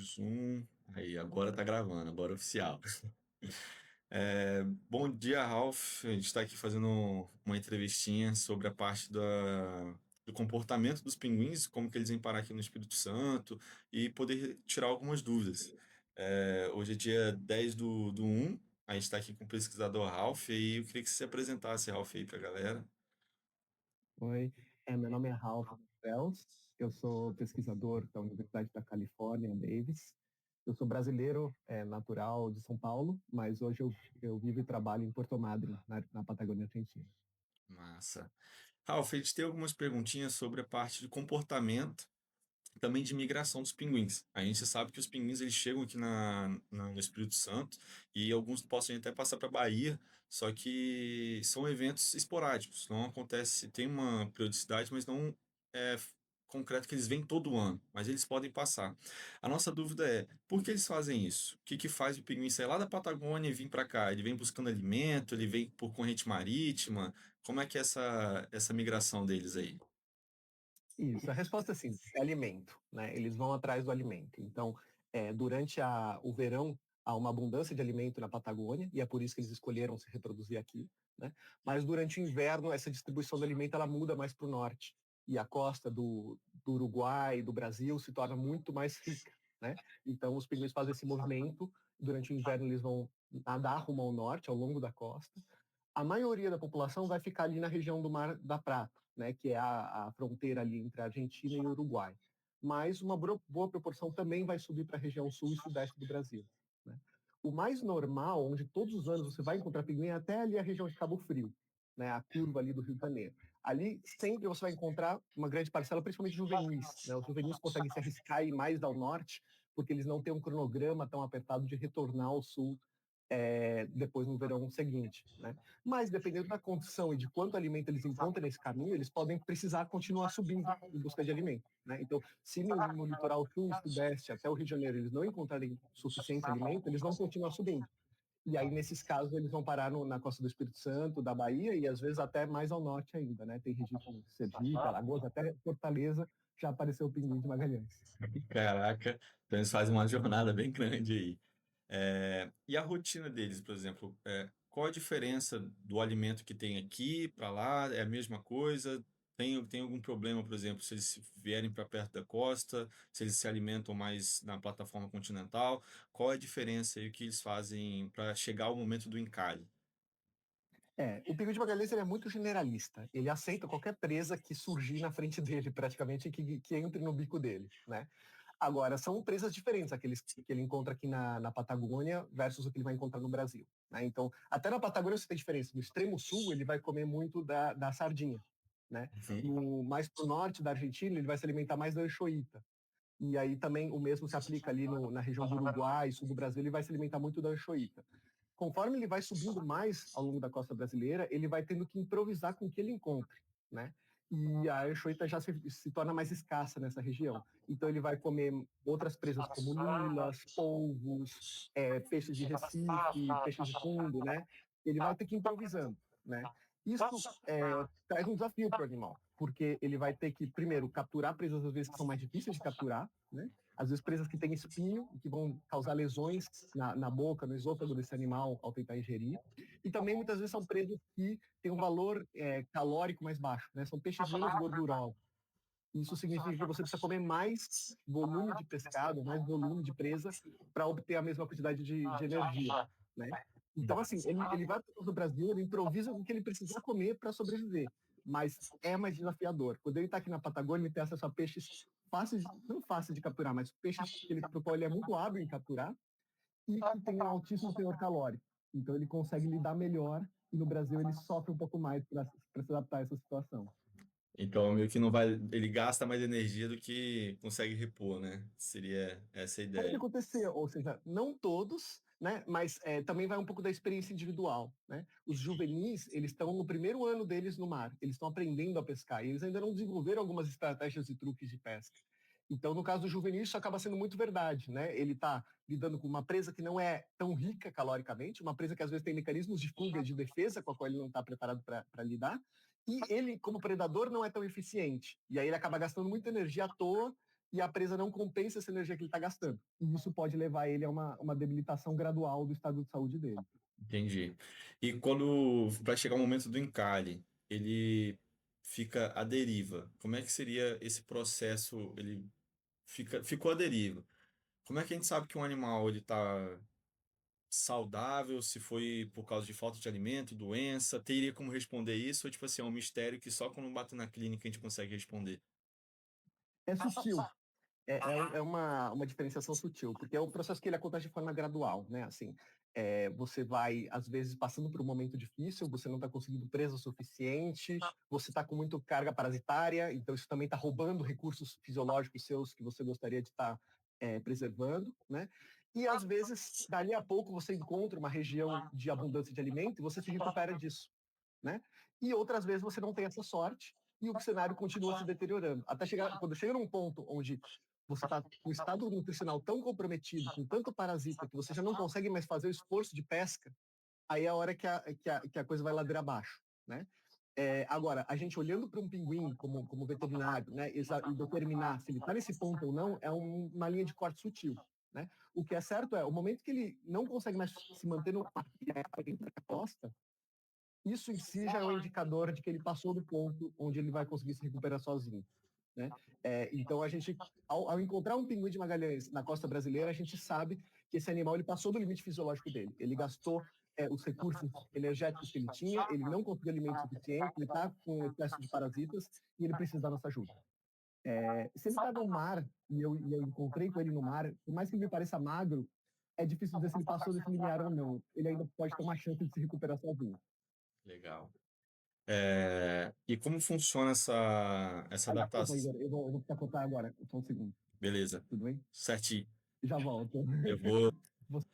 Zoom. Aí, agora tá gravando, agora é oficial. Bom dia, Ralph. A gente está aqui fazendo uma entrevistinha sobre a parte do comportamento dos pinguins, como que eles vêm parar aqui no Espírito Santo e poder tirar algumas dúvidas. Hoje é dia 10 do 1, a gente está aqui com o pesquisador Ralph e eu queria que você se apresentasse, Ralph, aí para a galera. Oi, meu nome é Ralph Pels, eu sou pesquisador da Universidade da Califórnia, Davis. Eu sou brasileiro, natural de São Paulo, mas hoje eu vivo e trabalho em Porto Madryn, na Patagônia Argentina. Massa. Ralph, a gente tem algumas perguntinhas sobre a parte de comportamento também de migração dos pinguins. A gente sabe que os pinguins eles chegam aqui no Espírito Santo e alguns possam até passar para a Bahia, só que são eventos esporádicos, não acontece, tem uma periodicidade, mas não é concreto que eles vêm todo ano, mas eles podem passar. A nossa dúvida é, por que eles fazem isso? O que que faz o pinguim sair lá da Patagônia e vir para cá? Ele vem buscando alimento, ele vem por corrente marítima? Como é que é essa migração deles aí? Isso, a resposta é simples, é alimento, né? Eles vão atrás do alimento. Então, durante o verão, há uma abundância de alimento na Patagônia, e é por isso que eles escolheram se reproduzir aqui, né? Mas durante o inverno, essa distribuição do alimento, ela muda mais para o norte. E a costa do Uruguai, do Brasil, se torna muito mais rica, né? Então, os pinguins fazem esse movimento, durante o inverno eles vão nadar rumo ao norte, ao longo da costa. A maioria da população vai ficar ali na região do Mar da Prata, né, que é a fronteira ali entre a Argentina e o Uruguai. Mas uma boa proporção também vai subir para a região sul e sudeste do Brasil. Né? O mais normal, onde todos os anos você vai encontrar pinguim, é até ali a região de Cabo Frio, né, a curva ali do Rio de Janeiro. Ali sempre você vai encontrar uma grande parcela, principalmente juvenis. Né? Os juvenis conseguem se arriscar e ir mais ao norte, porque eles não têm um cronograma tão apertado de retornar ao sul depois no verão seguinte. Né? Mas, dependendo da condição e de quanto alimento eles encontram nesse caminho, eles podem precisar continuar subindo em busca de alimento. Né? Então, se no litoral sul e sudeste, até o Rio de Janeiro, eles não encontrarem suficiente alimento, eles vão continuar subindo. E aí, nesses casos, eles vão parar na costa do Espírito Santo, da Bahia, e às vezes até mais ao norte ainda. Né? Tem região como Sergipe, Alagoas, até Fortaleza, já apareceu o pinguim de Magalhães. Caraca, então eles fazem uma jornada bem grande aí. E a rotina deles, por exemplo, qual a diferença do alimento que tem aqui para lá? É a mesma coisa? Tem algum problema, por exemplo, se eles vierem para perto da costa, se eles se alimentam mais na plataforma continental? Qual é a diferença e o que eles fazem para chegar ao momento do encalhe? O pinguim de Magalhães ele é muito generalista. Ele aceita qualquer presa que surgir na frente dele, praticamente, que entre no bico dele, né? Agora, são presas diferentes, aqueles que ele encontra aqui na Patagônia versus o que ele vai encontrar no Brasil. Né? Então, até na Patagônia você tem diferença. No extremo sul, ele vai comer muito da sardinha. Né? Uhum. Mais para o norte da Argentina, ele vai se alimentar mais da anchoíta. E aí também o mesmo se aplica ali na região do Uruguai, sul do Brasil, ele vai se alimentar muito da anchoíta. Conforme ele vai subindo mais ao longo da costa brasileira, ele vai tendo que improvisar com o que ele encontre, né? E a anchoita já se torna mais escassa nessa região. Então ele vai comer outras presas como lilas, polvos, peixes de recife, peixes de fundo, né? Ele vai ter que ir improvisando, né? Isso traz um desafio para o animal, porque ele vai ter que, primeiro, capturar presas às vezes que são mais difíceis de capturar, né? Às vezes presas que têm espinho e que vão causar lesões na boca, no esôfago desse animal ao tentar ingerir. E também muitas vezes são presas que têm um valor calórico mais baixo, né? São peixes menos gordurosos. Isso significa que você precisa comer mais volume de pescado, mais volume de presa para obter a mesma quantidade de energia, né? Então, assim, ele vai para o Brasil, ele improvisa o que ele precisa comer para sobreviver, mas é mais desafiador. Quando ele está aqui na Patagônia, ele tem acesso a peixes fáceis, não fáceis de capturar, mas peixes pro qual ele é muito hábil em capturar e que tem um altíssimo teor calórico. Então, ele consegue lidar melhor e no Brasil ele sofre um pouco mais para se adaptar a essa situação. Então, meio que não vai, ele gasta mais energia do que consegue repor, né? Seria essa a Pode ideia. acontecer, ou seja, não todos, né, mas também vai um pouco da experiência individual. Né? Os juvenis, eles estão no primeiro ano deles no mar, eles estão aprendendo a pescar, e eles ainda não desenvolveram algumas estratégias e truques de pesca. Então, no caso do juvenil, isso acaba sendo muito verdade. Né? Ele está lidando com uma presa que não é tão rica caloricamente, uma presa que às vezes tem mecanismos de fuga e de defesa com a qual ele não está preparado para lidar, e ele, como predador, não é tão eficiente. E aí ele acaba gastando muita energia à toa e a presa não compensa essa energia que ele está gastando. E isso pode levar ele a uma debilitação gradual do estado de saúde dele. Entendi. E quando vai chegar o momento do encalhe, ele fica à deriva. Como é que seria esse processo? Ele ficou à deriva. Como é que a gente sabe que um animal ele está saudável, se foi por causa de falta de alimento, doença? Teria como responder isso? Ou tipo assim, é um mistério que só quando bate na clínica a gente consegue responder? É sutil, é uma diferenciação sutil, porque é um processo que ele acontece de forma gradual, né? Assim, você vai, às vezes, passando por um momento difícil, você não está conseguindo presa o suficiente, você está com muita carga parasitária, então isso também está roubando recursos fisiológicos seus que você gostaria de estar preservando, né? E, às vezes, dali a pouco você encontra uma região de abundância de alimento e você se recupera disso, né? E outras vezes você não tem essa sorte e o cenário continua se deteriorando. Até chegar, quando chega num ponto onde você está com o estado nutricional tão comprometido, com tanto parasita, que você já não consegue mais fazer o esforço de pesca, aí é a hora que a coisa vai ladeira abaixo, né? Agora, a gente olhando para um pinguim como veterinário, né, e determinar se ele está nesse ponto ou não, é uma linha de corte sutil, né? O que é certo é, o momento que ele não consegue mais se manter no dentro da costa, isso em si já é um indicador de que ele passou do ponto onde ele vai conseguir se recuperar sozinho, né? Então, a gente, ao encontrar um pinguim de Magalhães na costa brasileira, a gente sabe que esse animal ele passou do limite fisiológico dele. Ele gastou os recursos energéticos que ele tinha, ele não conseguiu alimento suficiente, ele está com excesso de parasitas e ele precisa da nossa ajuda. Se ele está no mar, e eu encontrei com ele no mar, por mais que ele me pareça magro, é difícil dizer se ele passou desse limiar ou não. Ele ainda pode ter uma chance de se recuperar sozinho. Legal. E como funciona essa Desculpa, adaptação? Igor, eu vou precisar contar agora, só um segundo. Beleza. Tudo bem? Certinho. Já volto. Eu vou. Você-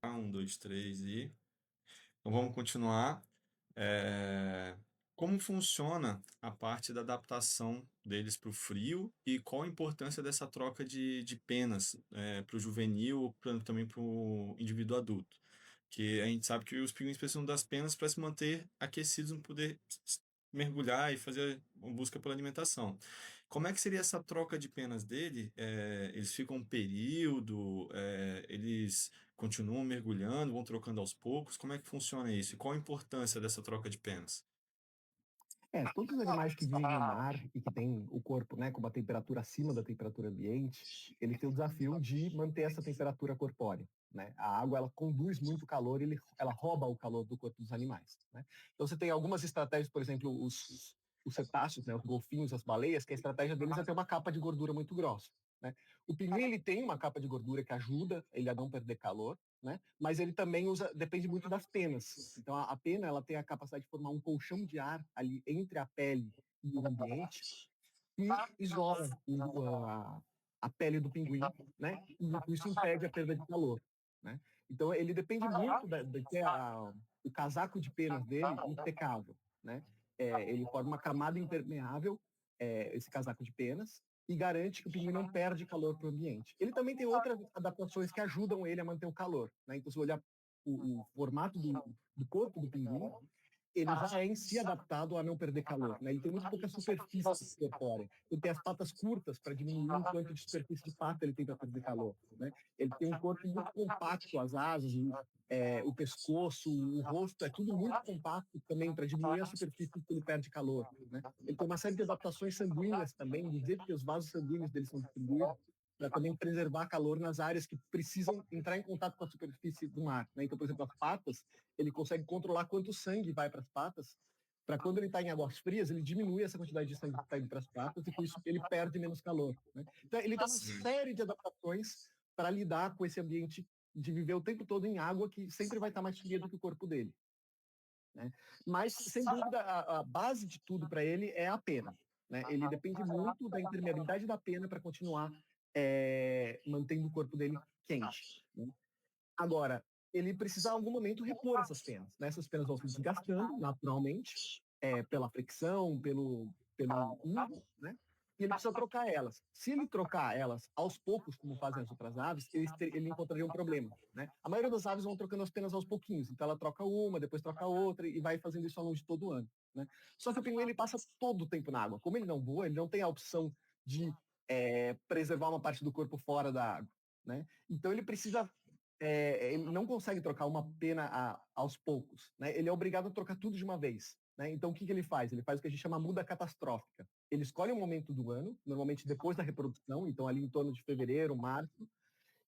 Um, dois, três e. Então vamos continuar. É, Como funciona a parte da adaptação deles para o frio e qual a importância dessa troca de penas para o juvenil, também para o indivíduo adulto? Que a gente sabe que os pinguins precisam das penas para se manter aquecidos, não poder mergulhar e fazer uma busca pela alimentação. Como é que seria essa troca de penas dele? Eles ficam um período, eles continuam mergulhando, vão trocando aos poucos? Como é que funciona isso? E qual a importância dessa troca de penas? Todos os animais que vivem no mar e que têm o corpo, né, com uma temperatura acima da temperatura ambiente, eles têm o desafio de manter essa temperatura corpórea, né? A água, ela conduz muito calor, ela rouba o calor do corpo dos animais, né? Então você tem algumas estratégias, por exemplo, os cetáceos, né, os golfinhos, as baleias, que a estratégia deles é ter uma capa de gordura muito grossa, né? O pinguim, ele tem uma capa de gordura que ajuda ele a não perder calor, né? Mas ele também depende muito das penas. Então a pena ela tem a capacidade de formar um colchão de ar ali entre a pele e o ambiente e isola a pele do pinguim, né? E isso impede a perda de calor, né? Então ele depende muito de ter o casaco de penas dele impecável, né? Ele forma uma camada impermeável, esse casaco de penas, e garante que o pinguim não perde calor para o ambiente. Ele também tem outras adaptações que ajudam ele a manter o calor, né? Então, se você olhar o formato do corpo do pinguim, ele já é em si adaptado a não perder calor, né? Ele tem muito pouca superfície corpórea. Ele tem as patas curtas para diminuir o quanto de superfície de pata ele tem para perder calor, né? Ele tem um corpo muito compacto, as asas, o pescoço, o rosto, é tudo muito compacto também para diminuir a superfície que ele perde calor, né? Ele tem uma série de adaptações sanguíneas também, do jeito que os vasos sanguíneos dele são distribuídos, para também preservar calor nas áreas que precisam entrar em contato com a superfície do mar, né? Então, por exemplo, as patas, ele consegue controlar quanto sangue vai para as patas, para quando ele está em águas frias, ele diminui essa quantidade de sangue que está indo para as patas e com isso ele perde menos calor, né? Então, ele tem uma Sim. série de adaptações para lidar com esse ambiente de viver o tempo todo em água que sempre vai estar mais fria do que o corpo dele, né? Mas, sem dúvida, a base de tudo para ele é a pena, né? Ele depende muito da impermeabilidade da pena para continuar mantendo o corpo dele quente, né? Agora, ele precisa, em algum momento, repor essas penas, né? Essas penas vão se desgastando naturalmente, pela fricção, pelo uso, né? E ele precisa trocar elas. Se ele trocar elas aos poucos, como fazem as outras aves, ele encontraria um problema, né? A maioria das aves vão trocando as penas aos pouquinhos. Então, ela troca uma, depois troca outra e vai fazendo isso ao longo de todo o ano, né? Só que o pinguim, ele passa todo o tempo na água. Como ele não voa, ele não tem a opção de preservar uma parte do corpo fora da água, né? Então ele precisa, ele não consegue trocar uma pena aos poucos, né? Ele é obrigado a trocar tudo de uma vez, né? Então o que ele faz? Ele faz o que a gente chama muda catastrófica. Ele escolhe um momento do ano, normalmente depois da reprodução, então ali em torno de fevereiro, março,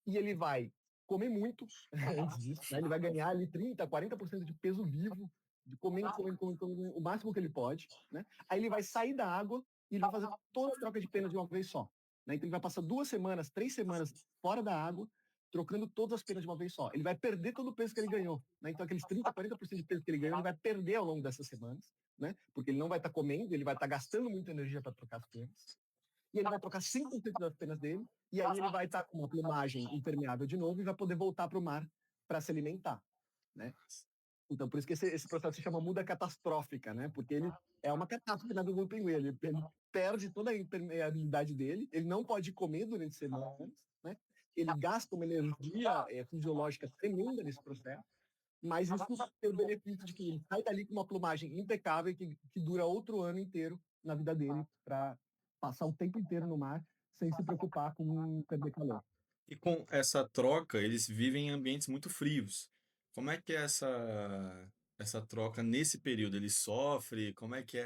e ele vai comer muito antes disso, né? Ele vai ganhar ali 30, 40% de peso vivo, de comendo o máximo que ele pode, né? Aí ele vai sair da água e ele vai fazer toda a troca de penas de uma vez só, né? Então ele vai passar 2 semanas, 3 semanas fora da água, trocando todas as penas de uma vez só. Ele vai perder todo o peso que ele ganhou, né? Então aqueles 30, 40% de peso que ele ganhou, ele vai perder ao longo dessas semanas, né? Porque ele não vai estar comendo, ele vai estar gastando muita energia para trocar as penas e ele vai trocar 100% das penas dele, e aí ele vai estar com uma plumagem impermeável de novo e vai poder voltar para o mar para se alimentar, né? Então, por isso que esse processo se chama muda catastrófica, né? Porque ele é uma catástrofe na vida do pinguim. Ele perde toda a impermeabilidade dele, ele não pode comer durante semanas, né? Ele gasta uma energia fisiológica tremenda nesse processo, mas isso tem o benefício de que ele sai dali com uma plumagem impecável que dura outro ano inteiro na vida dele para passar o tempo inteiro no mar sem se preocupar com perder calor. E com essa troca, eles vivem em ambientes muito frios. Como é que é essa troca nesse período? Eles sofrem? Como é que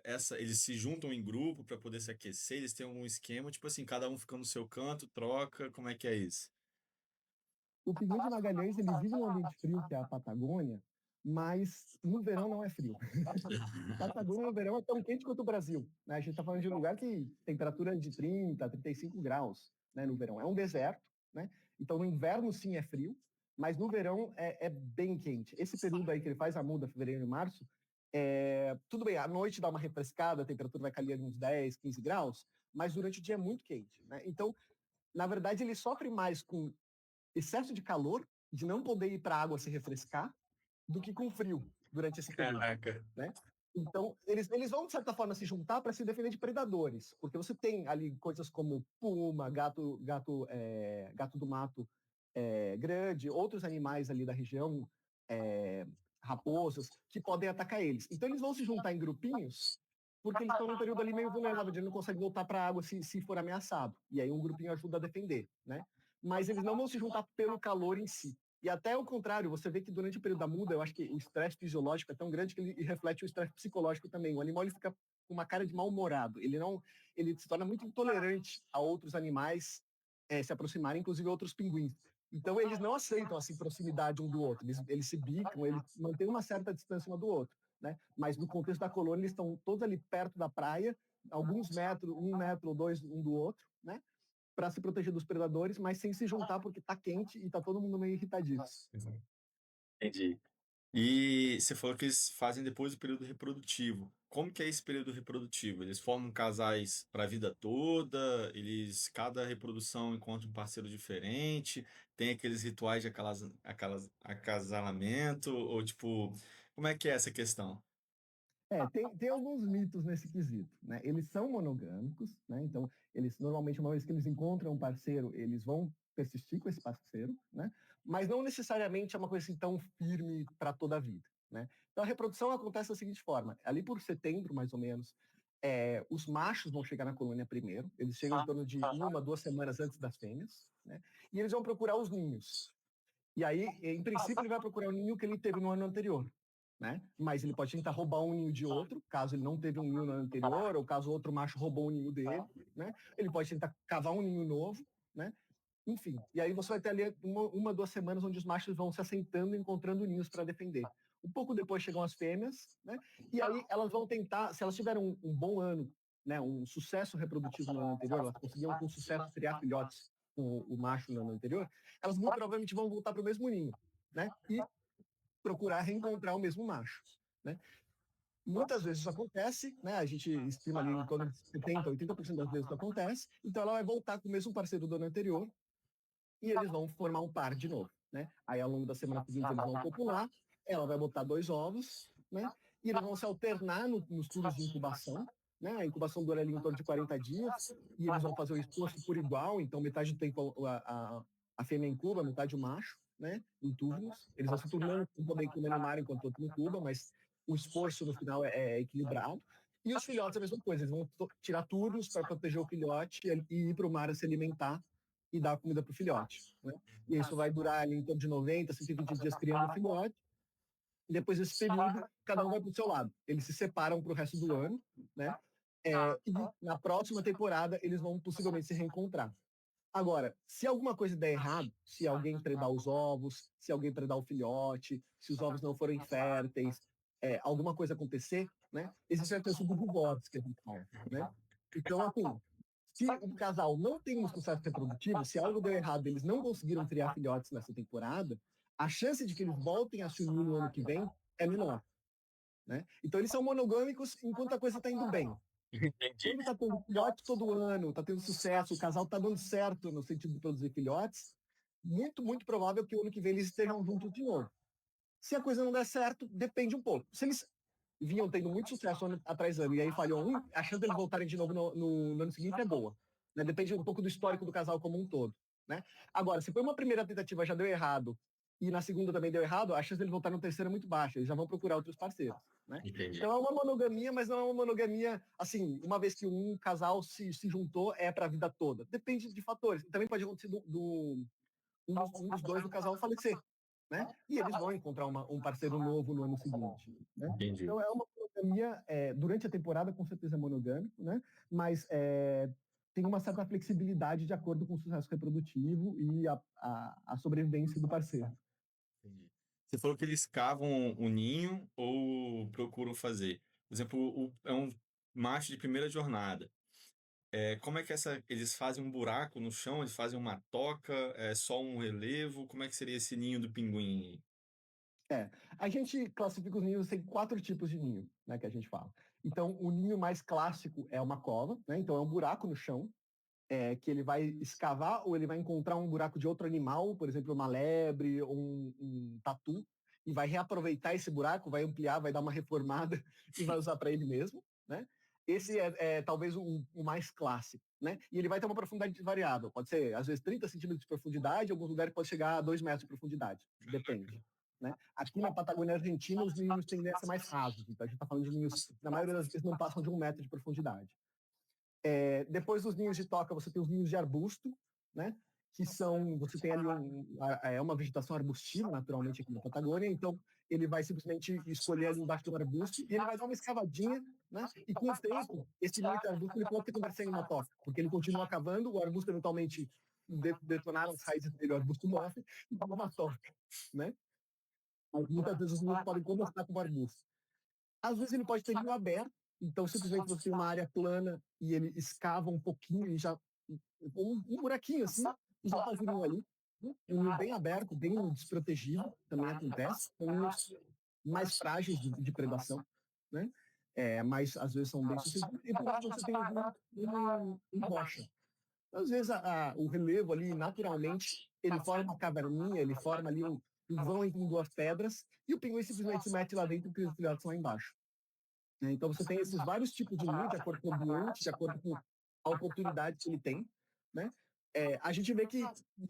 essa? Eles se juntam em grupo para poder se aquecer? Eles têm algum esquema, tipo assim, cada um fica no seu canto, troca? Como é que é isso? O pinguim de Magalhães ele vive num ambiente frio, que é a Patagônia, mas no verão não é frio. Patagônia no verão é tão quente quanto o Brasil, né? A gente está falando de um lugar que temperatura de 30, 35 graus, né, no verão. É um deserto, né? Então no inverno sim é frio, mas no verão é bem quente. Esse período aí que ele faz a muda, fevereiro e março, tudo bem, à noite dá uma refrescada, a temperatura vai cair uns 10, 15 graus, mas durante o dia é muito quente, né? Então, na verdade, ele sofre mais com excesso de calor, de não poder ir para a água se refrescar, do que com frio durante esse período, Caraca. né? Então, eles vão, de certa forma, se juntar para se defender de predadores, porque você tem ali coisas como puma, gato do mato grande, outros animais ali da região, é, raposas, que podem atacar eles. Então, eles vão se juntar em grupinhos, porque eles estão num período ali meio vulnerável, de ele não consegue voltar para a água se for ameaçado. E aí um grupinho ajuda a defender, né? Mas eles não vão se juntar pelo calor em si. E até o contrário, você vê que durante o período da muda, eu acho que o estresse fisiológico é tão grande que ele reflete o estresse psicológico também. O animal ele fica com uma cara de mal-humorado. Ele se torna muito intolerante a outros animais se aproximarem, inclusive outros pinguins. Então eles não aceitam assim proximidade um do outro. Eles se bicam, eles mantêm uma certa distância um do outro, né? Mas no contexto da colônia eles estão todos ali perto da praia, alguns metros, 1 metro ou 2 um do outro, né? Para se proteger dos predadores, mas sem se juntar porque tá quente e tá todo mundo meio irritadíssimo. Entendi. E você falou que eles fazem depois do período reprodutivo. Como que é esse período reprodutivo? Eles formam casais para a vida toda? Cada reprodução encontra um parceiro diferente? Tem aqueles rituais de acasalamento? Ou tipo, como é que é essa questão? Tem alguns mitos nesse quesito, né? Eles são monogâmicos, né? Então, eles normalmente, uma vez que eles encontram um parceiro, eles vão persistir com esse parceiro, né? Mas não necessariamente é uma coisa assim tão firme para toda a vida, né? Então, a reprodução acontece da seguinte forma: ali por setembro, mais ou menos, os machos vão chegar na colônia primeiro, eles chegam em torno de 1, 2 semanas antes das fêmeas, né? E eles vão procurar os ninhos. E aí, em princípio, ele vai procurar o ninho que ele teve no ano anterior, né? Mas ele pode tentar roubar um ninho de outro, caso ele não teve um ninho no ano anterior, ou caso outro macho roubou o ninho dele, né? Ele pode tentar cavar um ninho novo, né? Enfim, e aí você vai ter ali 1, 2 semanas onde os machos vão se assentando e encontrando ninhos para defender. Um pouco depois chegam as fêmeas, né? E aí elas vão tentar, se elas tiverem um bom ano, né, um sucesso reprodutivo no ano anterior, elas conseguiam com sucesso criar filhotes com o macho no ano anterior, elas muito provavelmente vão voltar para o mesmo ninho, né? E procurar reencontrar o mesmo macho, né? Muitas vezes isso acontece, né? A gente estima ali em torno de 70, 80% das vezes isso acontece. Então ela vai voltar com o mesmo parceiro do ano anterior e eles vão formar um par de novo, né? Aí ao longo da semana seguinte eles vão copular, ela vai botar 2 ovos, né? E eles vão se alternar nos turnos de incubação, né? A incubação dura ali em torno de 40 dias e eles vão fazer o esforço por igual, então metade do tempo a fêmea incuba, metade o macho, né? Em turnos. Eles vão se turnando, um poder comer no mar enquanto o outro incuba, mas o esforço no final é equilibrado. E os filhotes, a mesma coisa, eles vão tirar turnos para proteger o filhote e ir para o mar se alimentar e dar comida para o filhote. Né? E isso vai durar ali em torno de 90, 120 dias criando o filhote. E depois desse período, cada um vai para o seu lado. Eles se separam para o resto do ano, né? E na próxima temporada eles vão possivelmente se reencontrar. Agora, se alguma coisa der errado, se alguém predar os ovos, se alguém predar o filhote, se os ovos não forem férteis, alguma coisa acontecer, né? Existe a questão do divórcio que a gente fala, né? Então, assim, se um casal não tem um sucesso reprodutivo, se algo deu errado, eles não conseguiram criar filhotes nessa temporada, a chance de que eles voltem a se unir no ano que vem é menor, né? Então, eles são monogâmicos enquanto a coisa está indo bem. Entendi. Quando está tendo filhote todo ano, está tendo sucesso, o casal está dando certo no sentido de produzir filhotes, muito, muito provável que o ano que vem eles estejam juntos de novo. Se a coisa não der certo, depende um pouco. Se eles vinham tendo muito sucesso ano atrás ano e aí falhou um, a chance deles voltarem de novo no ano seguinte é boa. Né? Depende um pouco do histórico do casal como um todo. Né? Agora, se foi uma primeira tentativa já deu errado e na segunda também deu errado, a chance deles voltarem no terceiro é muito baixa. Eles já vão procurar outros parceiros. Né? Entendi. Então é uma monogamia, mas não é uma monogamia assim, uma vez que um casal se juntou, é para a vida toda. Depende de fatores. Também pode acontecer um dos dois do casal falecer, né? E eles vão encontrar um parceiro novo no ano seguinte, né? Entendi. Então é uma monogamia, durante a temporada com certeza é monogâmico, né? Mas tem uma certa flexibilidade de acordo com o sucesso reprodutivo e a sobrevivência do parceiro. Entendi. Você falou que eles cavam o ninho ou procuram fazer. Por exemplo, é um macho de primeira jornada. Como é que eles fazem um buraco no chão? Eles fazem uma toca? É só um relevo? Como é que seria esse ninho do pinguim? A gente classifica os ninhos, tem 4 tipos de ninho, né, que a gente fala. Então, o ninho mais clássico é uma cova, né? Então é um buraco no chão, que ele vai escavar ou ele vai encontrar um buraco de outro animal, por exemplo, uma lebre ou um tatu, e vai reaproveitar esse buraco, vai ampliar, vai dar uma reformada e vai usar para ele mesmo, né? Esse é talvez o mais clássico, né? E ele vai ter uma profundidade variável, pode ser às vezes 30 centímetros de profundidade, em alguns lugares pode chegar a 2 metros de profundidade, depende. Né? Aqui na Patagônia Argentina, os ninhos tendem a ser mais rasos, então a gente está falando de ninhos, na maioria das vezes, não passam de 1 metro de profundidade. Depois dos ninhos de toca, você tem os ninhos de arbusto, né? Que são, você tem ali uma vegetação arbustiva, naturalmente, aqui na Patagônia, então ele vai simplesmente escolher ali embaixo do arbusto e ele vai dar uma escavadinha, né? E com o tempo, esse ninho de arbusto ele pode converter em uma toca, porque ele continua cavando, o arbusto eventualmente detonar as raízes dele, o arbusto morre e dá uma toca, né? Mas muitas vezes os ninhos podem conversar com o arbusto. Às vezes ele pode ter ninho aberto, então simplesmente você tem uma área plana e ele escava um pouquinho e já um buraquinho assim e já faz o ninho ali. Um ninho bem aberto, bem desprotegido, também acontece. São ninhos mais frágeis de predação, né? Mas às vezes são bem sucedidos. E por último você tem um rocha. Às vezes o relevo ali, naturalmente, ele forma uma caverninha, ele forma ali um vão entre 2 pedras, e o pinguim simplesmente se mete lá dentro e os filhotes lá embaixo. Então você tem esses vários tipos de ninho, de acordo com o ambiente, de acordo com a oportunidade que ele tem. Né? A gente vê que,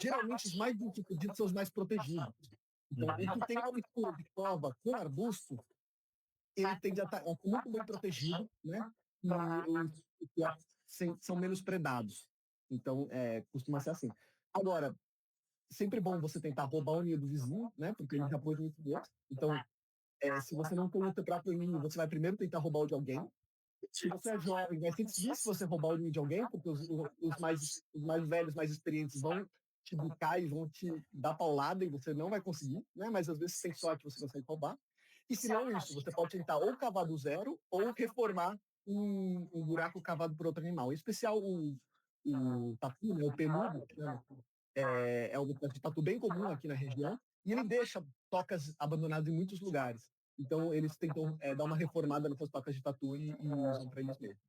geralmente, os mais bem sucedidos são os mais protegidos. Então, o que tem uma mistura de cova com arbusto, ele tende a estar muito bem protegido, né? E os são menos predados. Então, costuma ser assim. Agora, sempre bom você tentar roubar o ninho do vizinho, né? Porque ele já pôs muito outro. Então, se você não tem o seu próprio ninho, você vai primeiro tentar roubar o de alguém. Se você é jovem, vai ser difícil você roubar o ninho de alguém, porque os mais velhos, mais experientes vão te buscar e vão te dar paulada e você não vai conseguir, né? Mas às vezes, sem sorte, você consegue roubar. E se não isso, você pode tentar ou cavar do zero ou reformar um buraco cavado por outro animal. Em especial o tatu, né, o peludo, né, é um tatu bem comum aqui na região, e ele deixa tocas abandonadas em muitos lugares. Então, eles tentam dar uma reformada nessas tocas de tatu e usam para eles mesmos.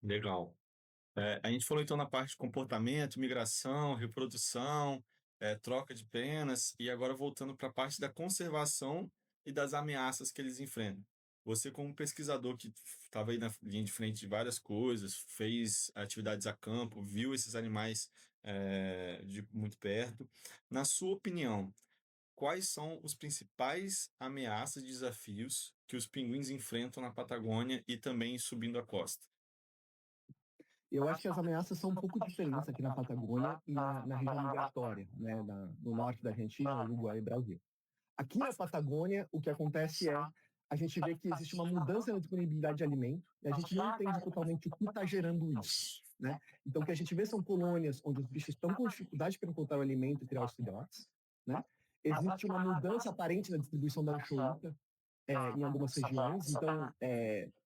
Legal. A gente falou então na parte de comportamento, migração, reprodução, troca de penas, e agora voltando para a parte da conservação e das ameaças que eles enfrentam. Você, como pesquisador que estava aí na linha de frente de várias coisas, fez atividades a campo, viu esses animais de muito perto, na sua opinião, quais são os principais ameaças e desafios que os pinguins enfrentam na Patagônia e também subindo a costa? Eu acho que as ameaças são um pouco diferentes aqui na Patagônia e na região migratória, né, no norte da Argentina, Uruguai e Brasil. Aqui na Patagônia, o que acontece é a gente vê que existe uma mudança na disponibilidade de alimento e a gente não entende totalmente o que está gerando isso. Né? Então, o que a gente vê são colônias onde os bichos estão com dificuldade para encontrar o alimento e criar os filhotes. Né? Existe uma mudança aparente na distribuição da anchoíta em algumas regiões. Então,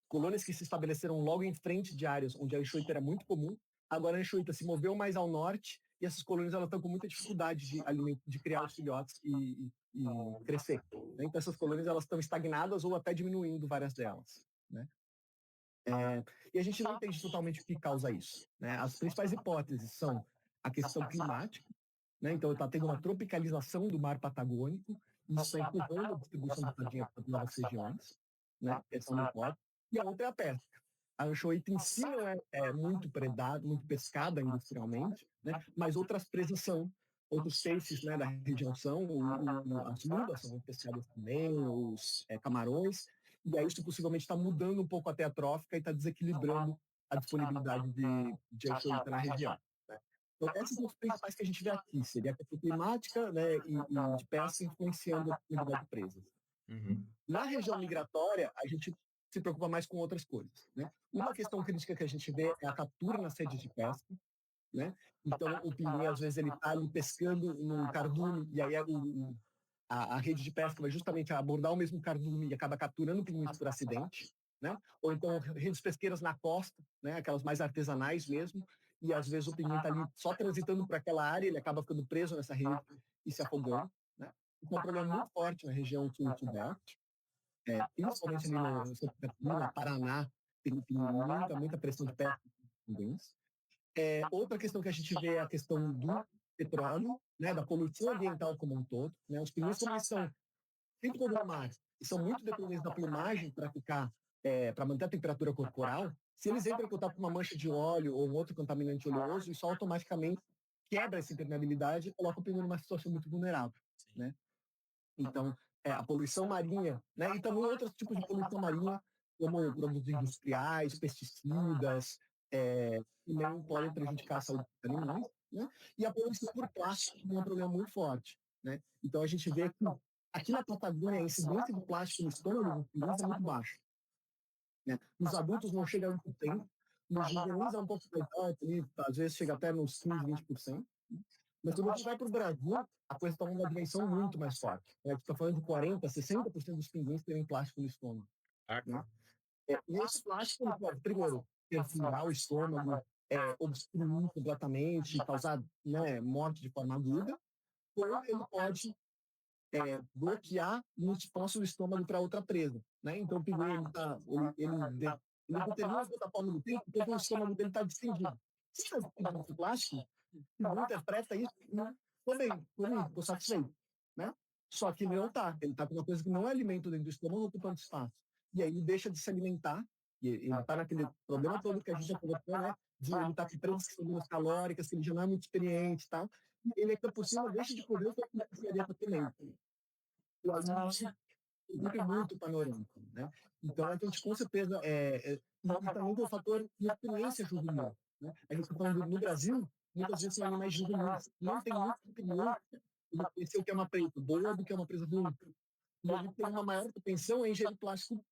colônias que se estabeleceram logo em frente de áreas onde a anchoíta era muito comum, agora a anchoíta se moveu mais ao norte e essas colônias elas estão com muita dificuldade de criar os filhotes e crescer. Né? Então, essas colônias elas estão estagnadas ou até diminuindo várias delas. Né? E a gente não entende totalmente o que causa isso. Né? As principais hipóteses são a questão climática, né? Então, está tendo uma tropicalização do mar Patagônico, isso está empurrando a distribuição da sardinha para novas regiões, né? Essa é uma hipótese. E a outra é a pesca. A anchoíta em si não é muito predada, muito pescada industrialmente, né? Mas outras presas são. Outros peixes, né, da região são, as lubas são muito pescadas também, os camarões, e aí isso possivelmente está mudando um pouco até a trófica e está desequilibrando a disponibilidade de anchoíta na região. Né? Então, esses são os principais que a gente vê aqui, seria a questão climática, né, e de pesca influenciando a disponibilidade de presas. Uhum. Na região migratória, a gente se preocupa mais com outras coisas. Né? Uma questão crítica que a gente vê é a captura nas redes de pesca. Né? Então, o pinguim, às vezes, ele está ali pescando num cardume, e aí a rede de pesca vai justamente abordar o mesmo cardume e acaba capturando pinguins por acidente. Né? Ou então, redes pesqueiras na costa, né? Aquelas mais artesanais mesmo, e às vezes o pinguim está ali só transitando por aquela área, ele acaba ficando preso nessa rede e se afogando. Né? Então, é um problema muito forte na região sul-sudeste, principalmente ali no Santa Catarina, Paraná, tem muita pressão de pesca de pinguins. Outra questão que a gente vê é a questão do petróleo, né, da poluição ambiental como um todo. Né? Os pinguins, como eles são sempre no mar e são muito dependentes da plumagem para ficar, para manter a temperatura corporal, se eles entram em contato com uma mancha de óleo ou um outro contaminante oleoso, isso automaticamente quebra essa impermeabilidade e coloca o pinguim numa situação muito vulnerável. Né? Então, a poluição marinha, né? E também outros tipos de poluição marinha, como produtos industriais, pesticidas, que não podem prejudicar a saúde dos animais. Né? E a poluição por plástico é um problema muito forte. Né? Então, a gente vê que aqui na Patagônia a incidência de plástico no estômago dos pinguins é muito baixa. Né? Nos adultos não chega a 1%, nos juvenis é um pouco mais alto, às vezes chega até nos 15%, 20%. Mas quando a gente vai para o Brasil, a coisa toma uma dimensão muito mais forte. A gente está falando de 40%, 60% dos pinguins terem plástico no estômago. Né? E esse plástico ele pode, primeiro, perfurar o estômago, obstruir completamente, causar, né, morte de forma aguda, ou ele pode bloquear um espaço do estômago para outra presa. Né? Então, o pinguim ele determina a outra forma do tempo porque o estômago dele está distendido. Se está distendido de plástico, não interpreta isso, né? Também, estou satisfeito. Né? Só que ele não está. Ele está com uma coisa que não é alimento dentro do estômago, ocupando espaço. E aí ele deixa de se alimentar, e ele está naquele problema todo que a gente já colocou, né? De ele estar com prescrições calóricas, que ele já não é muito experiente e tal. E ele ainda por cima deixa de comer o que ele precisaria para ter leite. E aí isso muito panorâmico. Né? Então, a gente com certeza. E também tem o fator de experiência juvenil. Né? A gente está falando no Brasil, muitas vezes são animais juvenis. Não tem muita opinião de conhecer o que é uma presa boa do que é uma presa ruim. E ele tem uma maior propensão a ingerir plástico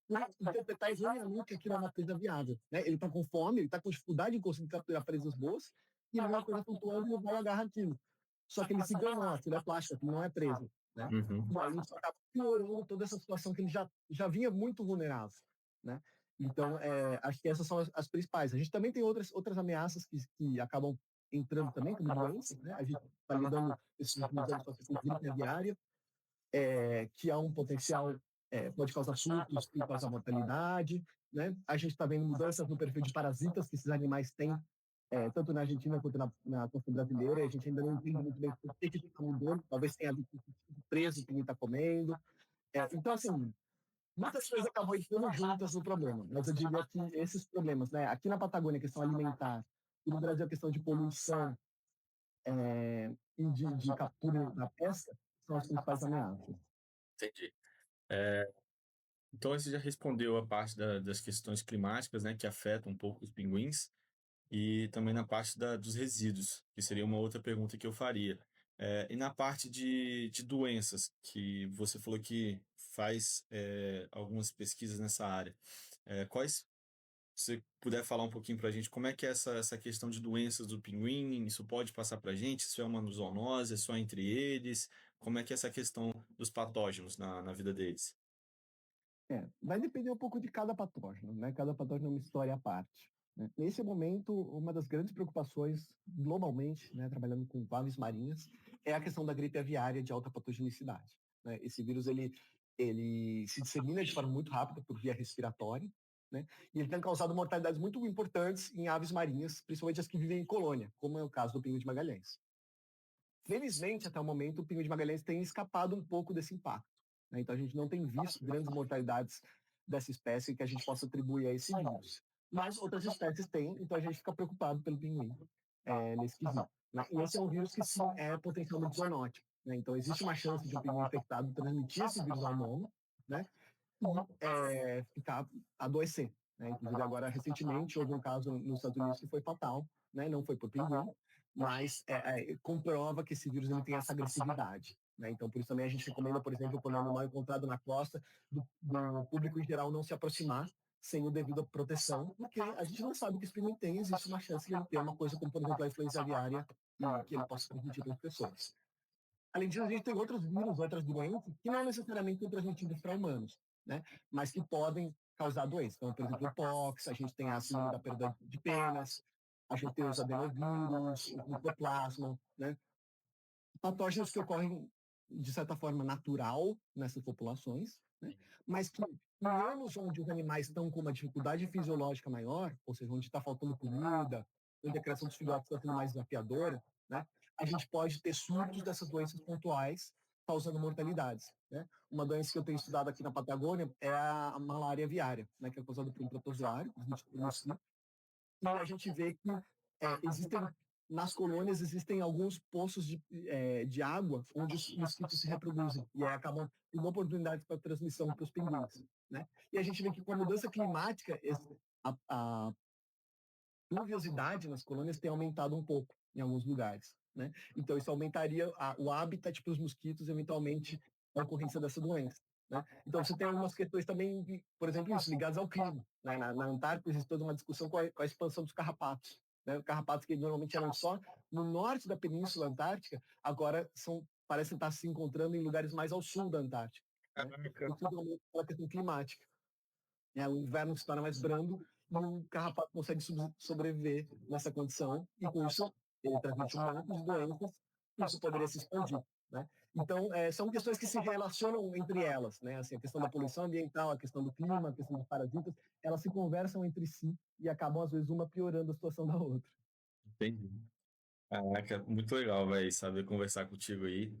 para interpretar erroneamente que aquilo é uma presa viável. Né? Ele está com fome, ele está com dificuldade em conseguir capturar presas boas, e ele vê uma coisa flutuando e ele vai agarrar aquilo. Só que ele se enganou, aquilo é plástico, aquilo não é preso. Né? Uhum. E aí isso acaba piorando toda essa situação que ele já vinha muito vulnerável. Né? Então, acho que essas são as principais. A gente também tem outras ameaças que acabam entrando também, como doenças. Né? A gente está lidando esses últimos anos com a questão de gripe aviária, que há um potencial, pode causar surtos, pode causar mortalidade. Né? A gente está vendo mudanças no perfil de parasitas que esses animais têm, tanto na Argentina quanto na costa brasileira. A gente ainda não entende muito bem por que está mudando. Talvez tenha havido preso que ele está comendo. Então, assim, muitas coisas acabam entrando juntas no problema. Mas eu diria que esses problemas, né? Aqui na Patagônia, a questão alimentar, e no Brasil, a questão de poluição e de captura da pesca, são as principais ameaças. Entendi. Então você já respondeu a parte das questões climáticas, né, que afetam um pouco os pinguins, e também na parte dos resíduos, que seria uma outra pergunta que eu faria. E na parte de doenças, que você falou que faz algumas pesquisas nessa área, quais, se você puder falar um pouquinho para a gente, como é que é essa questão de doenças do pinguim, isso pode passar para a gente? Isso é uma zoonose, é só entre eles? Como é que é essa questão dos patógenos na vida deles? Vai depender um pouco de cada patógeno, né? Cada patógeno é uma história à parte. Né? Nesse momento, uma das grandes preocupações globalmente, né, trabalhando com aves marinhas, é a questão da gripe aviária de alta patogenicidade. Né? Esse vírus ele se dissemina de forma muito rápida por via respiratória, né? E ele tem causado mortalidades muito importantes em aves marinhas, principalmente as que vivem em colônia, como é o caso do pinguim de Magalhães. Felizmente, até o momento, o pinguim de Magalhães tem escapado um pouco desse impacto. Né? Então, a gente não tem visto grandes mortalidades dessa espécie que a gente possa atribuir a esse vírus. Mas outras espécies têm, então a gente fica preocupado pelo pinguim nesse quesito. Né? E esse é um vírus que sim é potencialmente zoonótico. Né? Então, existe uma chance de um pinguim infectado transmitir esse vírus ao humano, né? E ficar adoecer. Né? Inclusive, agora, recentemente, houve um caso nos Estados Unidos que foi fatal, né? Não foi por pinguim, mas comprova que esse vírus ele tem essa agressividade. Né? Então, por isso também a gente recomenda, por exemplo, quando é um animal encontrado na costa, do público em geral não se aproximar sem o devido proteção, porque a gente não sabe que esse pinguim tem, existe uma chance de ele ter uma coisa como, por exemplo, a influenza aviária, e que ele possa transmitir para as pessoas. Além disso, a gente tem outros vírus, outras doenças, que não necessariamente são transmitidas para humanos, né? Mas que podem causar doenças. Então, por exemplo, o pox, a gente tem a síndrome da perda de penas, a gente tem os adenovírus, o micoplasma, né? Patógenos que ocorrem, de certa forma, natural nessas populações, né? Mas que em anos onde os animais estão com uma dificuldade fisiológica maior, ou seja, onde está faltando comida, onde a criação dos filhotes está sendo mais desafiadora, né? A gente pode ter surtos dessas doenças pontuais causando mortalidades. Né? Uma doença que eu tenho estudado aqui na Patagônia é a malária aviária, né? Que é causada por um protozoário, e a gente vê que existem nas colônias existem alguns poços de água onde os mosquitos se reproduzem e aí acabam tendo oportunidades para transmissão para os pinguins, né? E a gente vê que com a mudança climática a pluviosidade nas colônias tem aumentado um pouco em alguns lugares, né? Então isso aumentaria o habitat para os mosquitos, eventualmente a ocorrência dessa doença. Né? Então você tem algumas questões também, por exemplo, isso, ligadas ao clima. Né? Na Antártica existe toda uma discussão com a expansão dos carrapatos. Né? Carrapatos que normalmente eram só no norte da Península Antártica, agora parecem estar se encontrando em lugares mais ao sul da Antártica. Né? E tudo aumenta pela questão climática. O inverno se torna mais brando e o carrapato consegue sobreviver nessa condição e com isso ele transmite um monte de doenças e isso poderia se expandir. Né? Então, são questões que se relacionam entre elas. Né? Assim, a questão da poluição ambiental, a questão do clima, a questão dos parasitas, elas se conversam entre si e acabam, às vezes, uma piorando a situação da outra. Entendi. Caraca, muito legal, vai saber conversar contigo aí.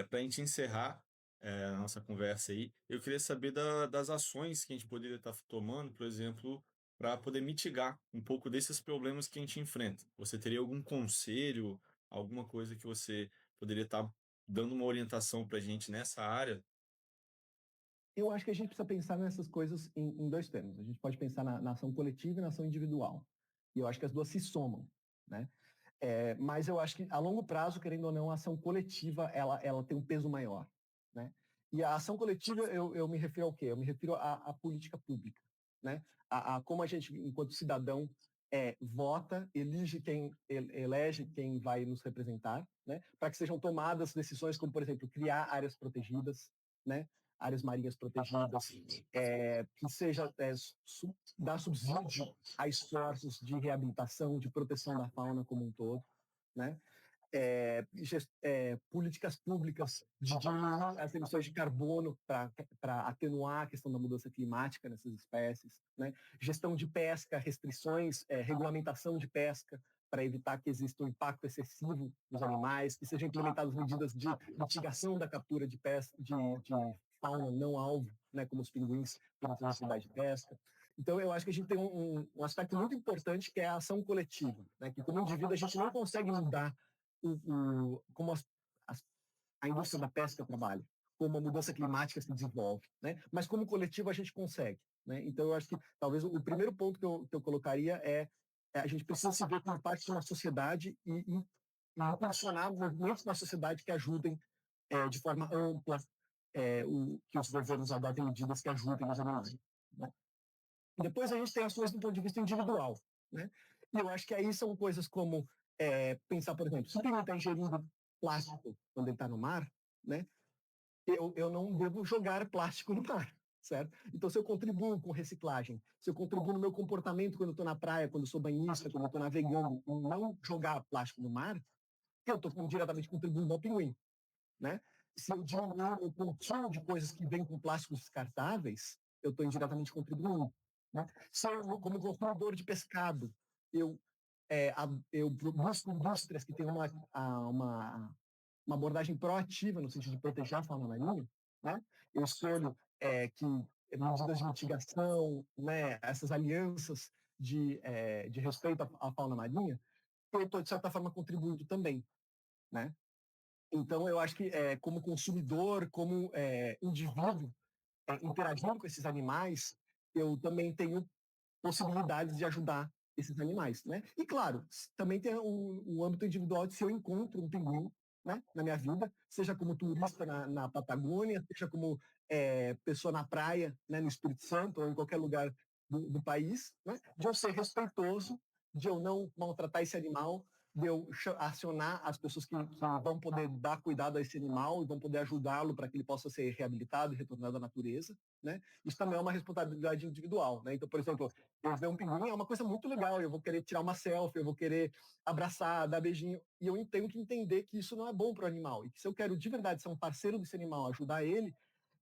Para a gente encerrar a nossa conversa aí, eu queria saber das ações que a gente poderia estar tomando, por exemplo, para poder mitigar um pouco desses problemas que a gente enfrenta. Você teria algum conselho, alguma coisa que você poderia estar dando uma orientação para a gente nessa área? Eu acho que a gente precisa pensar nessas coisas em dois termos. A gente pode pensar na ação coletiva e na ação individual. E eu acho que as duas se somam. Né? Mas eu acho que a longo prazo, querendo ou não, a ação coletiva ela tem um peso maior. Né? E a ação coletiva, eu me refiro ao quê? Eu me refiro à política pública. Né? A como a gente, enquanto cidadão, vota, elege quem vai nos representar, né? Para que sejam tomadas decisões como, por exemplo, criar áreas protegidas, né? Áreas marinhas protegidas, que seja dar subsídio a esforços de reabilitação, de proteção da fauna como um todo, né? Políticas públicas de diminuir as emissões de carbono para atenuar a questão da mudança climática nessas espécies, né? Gestão de pesca, restrições, regulamentação de pesca para evitar que exista um impacto excessivo nos animais, que sejam implementadas medidas de mitigação da captura de fauna não alvo, né, como os pinguins, pela necessidade de pesca. Então, eu acho que a gente tem um aspecto muito importante que é a ação coletiva, né, que como indivíduo a gente não consegue mudar como a indústria da pesca trabalha, como a mudança climática se desenvolve, né? Mas como coletivo a gente consegue, né? Então eu acho que talvez o primeiro ponto que eu colocaria é a gente precisa se ver como parte de uma sociedade e impulsionar movimentos na sociedade que ajudem de forma ampla que os governos adotem medidas que ajudem os animais. Né? Depois a gente tem as coisas do ponto de vista individual. Né? E eu acho que aí são coisas como pensar, por exemplo, se o pinguim está ingerindo plástico quando ele está no mar, né? Eu não devo jogar plástico no mar, certo? Então, se eu contribuo com reciclagem, se eu contribuo no meu comportamento quando eu estou na praia, quando eu sou banhista, quando eu estou navegando, em não jogar plástico no mar, eu estou diretamente contribuindo ao pinguim, né? Se eu diminuir o consumo de coisas que vêm com plásticos descartáveis, eu estou indiretamente contribuindo. Né? Se eu, como consumidor de pescado, eu, eu busco indústrias que têm uma abordagem proativa no sentido de proteger a fauna marinha, né? Eu escolho que medidas de mitigação, né, essas alianças de respeito à fauna marinha, eu estou, de certa forma, contribuindo também, né? Então, eu acho que, como consumidor, como indivíduo, interagindo com esses animais, eu também tenho possibilidades de ajudar esses animais, né? E claro, também tem o âmbito individual de se eu encontro um pinguim, né, na minha vida, seja como turista na Patagônia, seja como pessoa na praia, né, no Espírito Santo ou em qualquer lugar do país, né, de eu ser respeitoso, de eu não maltratar esse animal, de eu acionar as pessoas que vão poder dar cuidado a esse animal e vão poder ajudá-lo para que ele possa ser reabilitado e retornado à natureza, né? Isso também é uma responsabilidade individual, né? Então, por exemplo, eu ver um pinguim é uma coisa muito legal, eu vou querer tirar uma selfie, eu vou querer abraçar, dar beijinho, e eu tenho que entender que isso não é bom para o animal, e que se eu quero de verdade ser um parceiro desse animal, ajudar ele,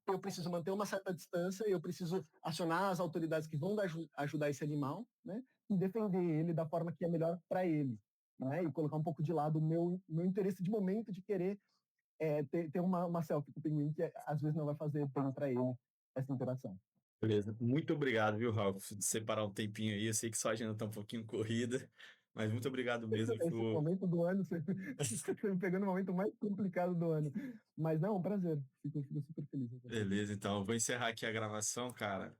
eu preciso manter uma certa distância, eu preciso acionar as autoridades que vão ajudar esse animal, né? E defender ele da forma que é melhor para ele, né? E colocar um pouco de lado o meu interesse de momento de querer ter uma selfie com o pinguim, que às vezes não vai fazer bem para ele essa interação. Beleza. Muito obrigado, viu, Ralf, de separar um tempinho aí. Eu sei que sua agenda tá um pouquinho corrida, mas muito obrigado mesmo Esse por. momento do ano, você me pegou no momento mais complicado do ano. Mas não, é um prazer. Fico super feliz em conversar com Beleza, então, eu vou encerrar aqui a gravação, cara.